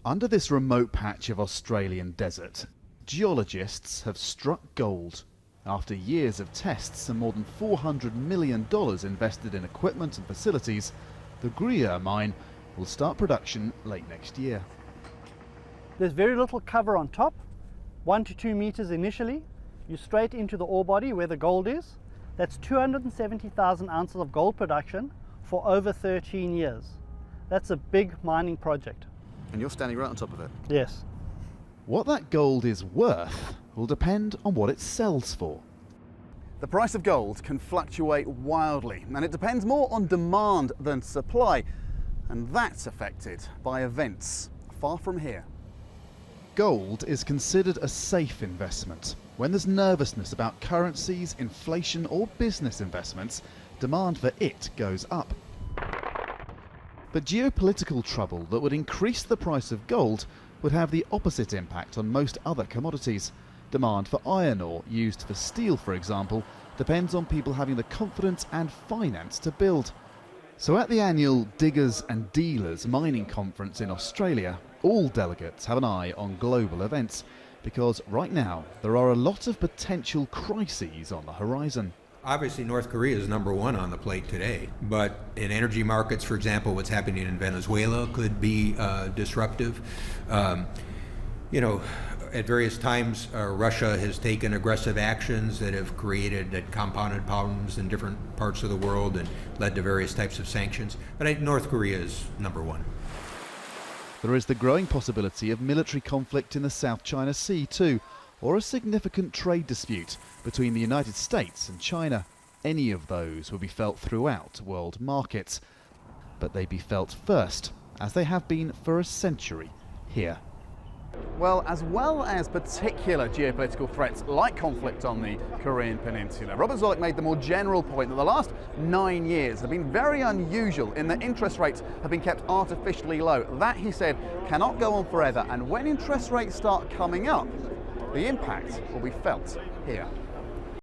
Under this remote patch of Australian desert, geologists have struck gold. After years of tests and more than $400 million invested in equipment and facilities, the Gruyere mine will start production late next year. There's very little cover on top, 1 to 2 meters initially. You're straight into the ore body where the gold is. That's 270,000 ounces of gold production for over 13 years. That's a big mining project. And you're standing right on top of it? Yes. What that gold is worth will depend on what it sells for. The price of gold can fluctuate wildly, and it depends more on demand than supply, and that's affected by events far from here. Gold is considered a safe investment. When there's nervousness about currencies, inflation or business investments, demand for it goes up. But geopolitical trouble that would increase the price of gold would have the opposite impact on most other commodities. Demand for iron ore, used for steel for example, depends on people having the confidence and finance to build. So at the annual Diggers and Dealers mining conference in Australia, all delegates have an eye on global events, because right now there are a lot of potential crises on the horizon. Obviously, North Korea is number one on the plate today, but in energy markets, for example, what's happening in Venezuela could be disruptive. At various times, Russia has taken aggressive actions that have compounded problems in different parts of the world and led to various types of sanctions. But North Korea is number one. There is the growing possibility of military conflict in the South China Sea too, or a significant trade dispute between the United States and China. Any of those will be felt throughout world markets, but they be felt first, as they have been for a century here. Well as particular geopolitical threats like conflict on the Korean Peninsula, Robert Zoellick made the more general point that the last 9 years have been very unusual in that interest rates have been kept artificially low. That, he said, cannot go on forever, and when interest rates start coming up, the impact will be felt here.